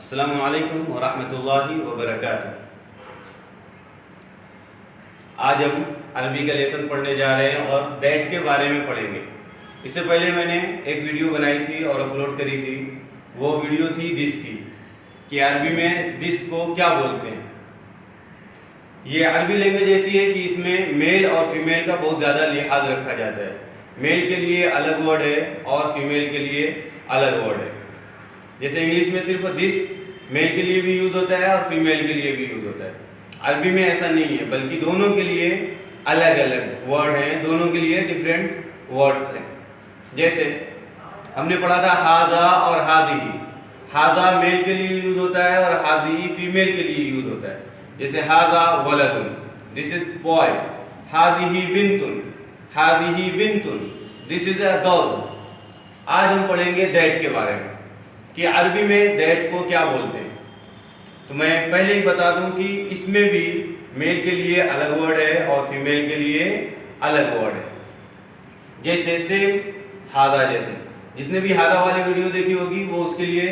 अस्सलामु अलैकुम वरहमतुल्लाहि वबरकातुहू। आज हम अरबी का लेसन पढ़ने जा रहे हैं और दैट के बारे में पढ़ेंगे। इससे पहले मैंने एक वीडियो बनाई थी और अपलोड करी थी। वो वीडियो थी दिस की, कि अरबी में दिस को क्या बोलते हैं। ये अरबी लैंग्वेज ऐसी है कि इसमें मेल और फीमेल का बहुत ज़्यादा लिहाज रखा जाता है। मेल के लिए अलग वर्ड है और फीमेल के लिए अलग वर्ड है। जैसे इंग्लिश में सिर्फ दिस मेल के लिए भी यूज होता है और फीमेल के लिए भी यूज होता है। अरबी में ऐसा नहीं है, बल्कि दोनों के लिए अलग अलग वर्ड हैं, दोनों के लिए डिफरेंट वर्ड्स हैं। जैसे हमने पढ़ा था हाजा और हाजी। हाजा मेल के लिए यूज होता है और हाजी फीमेल के लिए यूज होता है। जैसे हाजा वलदुन, दिस इज बॉय। हाजिही बिंतुन, हाजिही बिंतुन, दिस इज अ गर्ल। आज हम पढ़ेंगे दैट के बारे में कि अरबी में दैट को क्या बोलते हैं। तो मैं पहले ही बता दूं कि इसमें भी मेल के लिए अलग वर्ड है और फीमेल के लिए अलग वर्ड है। जैसे सेम हादा, जैसे जिसने भी हादा वाली वीडियो देखी होगी वो उसके लिए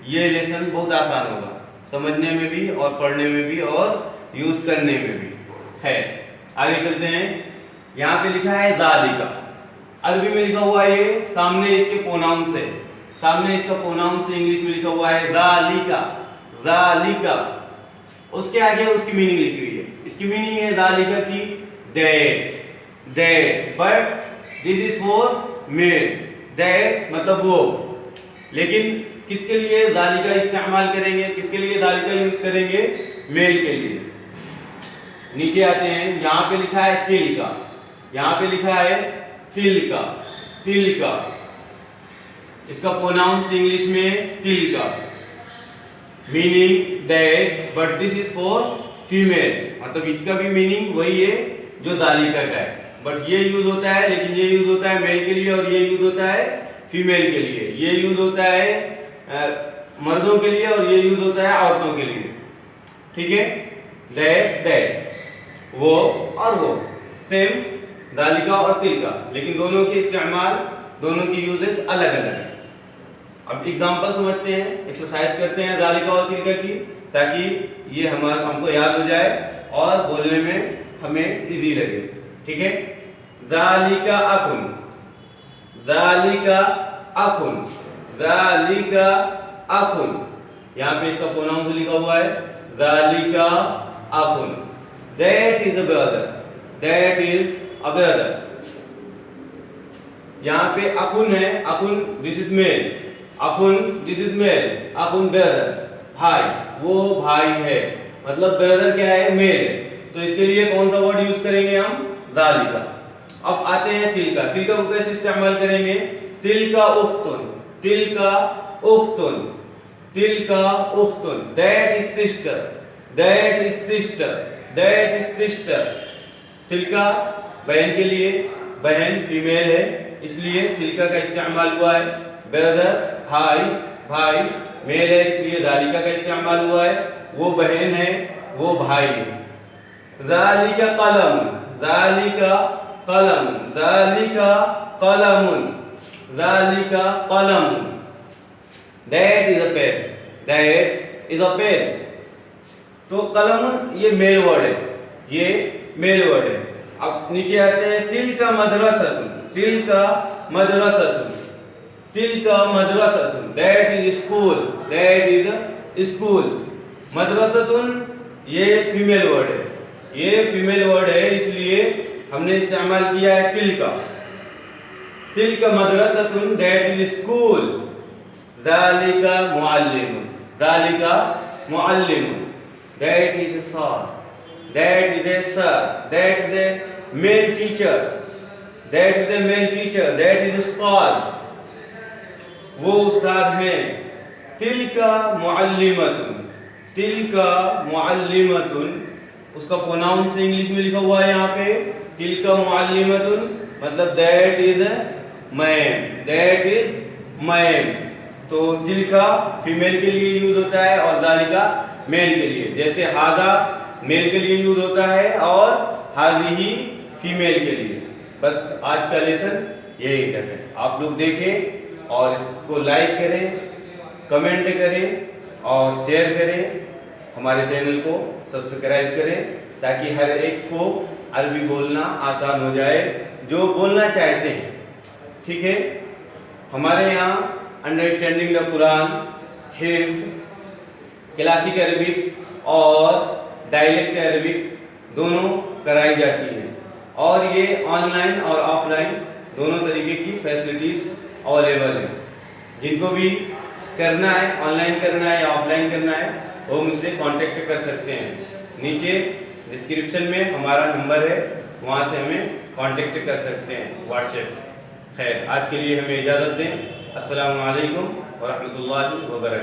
ये लेसन बहुत आसान होगा, समझने में भी और पढ़ने में भी और यूज करने में भी है। आगे चलते हैं। यहाँ पे लिखा है ज़ालिका, अरबी में लिखा हुआ है ये, सामने इसके प्रोनाउंस है, सामने इसका प्रोनाउंस इंग्लिश में लिखा हुआ है ज़ालिका, ज़ालिका। उसके आगे उसकी मीनिंग लिखी हुई है। इसकी मीनिंग है ज़ालिका की that, that, but this is for male. That मतलब वो, लेकिन किसके लिए ज़ालिका इस्तेमाल करेंगे, किसके लिए ज़ालिका यूज करेंगे? मेल के लिए। नीचे आते हैं, यहाँ पे लिखा है तिल का, यहाँ पे लिखा है तिल का, तिल का। इसका प्रोनाउंस इंग्लिश में तिल का, meaning that, but this is for female. मतलब इसका भी मीनिंग वही है जो ज़ालिका का है, बट ये यूज होता है, लेकिन ये यूज होता है मेल के लिए और ये यूज होता है फीमेल के लिए। ये यूज होता है मर्दों के लिए और ये यूज होता है औरतों के लिए। ठीक है, दैट, दैट, वो और वो, सेम ज़ालिका और तिल का, लेकिन दोनों के इस्तेमाल, दोनों की यूजेस अलग अलग है। अब एग्जांपल समझते हैं, एक्सरसाइज करते हैं ज़ालिका और तिल का की, ताकि ये हमको याद हो जाए और बोलने में हमें इजी लगे। ठीक है, ज़ालिका अकुन, ज़ालिका अकुन, ज़ालिका अकुन। यहाँ पे इसका प्रोनाउंस लिखा हुआ है ज़ालिका अकुन। That is a brother, that is a brother. यहाँ पे अकुन है, अकुन दिस इज मेल, अकुन दिस इज मेल, अकुन ब्रदर, भाई, वो भाई है, मतलब ब्रदर क्या है? मेल है। तो इसके लिए कौन सा वर्ड यूज करेंगे हम? ज़ालिका। अब आते हैं तिल का। तिल का को कैसे इस्तेमाल करेंगे? तिल का उख्तुन, तिल का उख्तुन, तिल का उख्तुन। That is sister, that is sister, that is sister. तिल का बहन के लिए, बहन फीमेल है इसलिए तिल का इस्तेमाल हुआ है। ब्रदर भाई, भाई मेल है इसलिए ज़ालिका का इस्तेमाल हुआ है। वो बहन है, वो भाई है। ज़ालिका कलम, ज़ालिका कलम, ज़ालिका कलमुन, ज़ालिका कलमुन। That is a pen, that is a pen. तो कलमुन ये मेल वर्ड है, ये मेल वर्ड है। अब नीचे आते हैं, तिल का मदरसतुन, तिल का मदरसतुन, तिल का मदरसतुन। That is school, that is school. मदरसतुन ये फीमेल वर्ड है, ये फीमेल वर्ड है इसलिए हमने इस्तेमाल किया है तिल का। तिल का मदरसतुन, दैट इज स्कूल। ज़ालिका मुअल्लिमुन, ज़ालिका मुअल्लिमुन। That is a sir, that is a sir, that is a male teacher, that is a male teacher, that is उस्ताद, वो उस्ताद हैं। तिल का मुअल्लिमतुन, तिल का मुअल्लिमतुन। उसका प्रोनाउंस इंग्लिश में लिखा हुआ है यहाँ पे, तिल का मुअल्लिमतुन, मतलब that is ma'am, that is ma'am. तो तिल का फीमेल के लिए यूज होता है और ज़ालिका मेल के लिए। जैसे हाजा मेल के लिए यूज होता है और हाज़िही फीमेल के लिए। बस आज का लेसन यही तक है। आप लोग देखें और इसको लाइक करें, कमेंट करें और शेयर करें, हमारे चैनल को सब्सक्राइब करें ताकि हर एक को अरबी बोलना आसान हो जाए जो बोलना चाहते हैं। ठीक है, हमारे यहाँ अंडरस्टैंडिंग द कुरान, हिफ्ज, क्लासिक अरबिक और डायलेक्ट अरबिक दोनों कराई जाती है और ये ऑनलाइन और ऑफलाइन दोनों तरीके की फैसिलिटीज़ अवेलेबल है। जिनको भी करना है, ऑनलाइन करना है या ऑफलाइन करना है, वो मुझसे कांटेक्ट कर सकते हैं। नीचे डिस्क्रिप्शन में हमारा नंबर है, वहाँ से हमें कांटेक्ट कर सकते हैं व्हाट्सएप से। खैर, आज के लिए हमें इजाज़त दें। अस्सलामु अलैकुम व रहमतुल्लाहि व बरकातहू।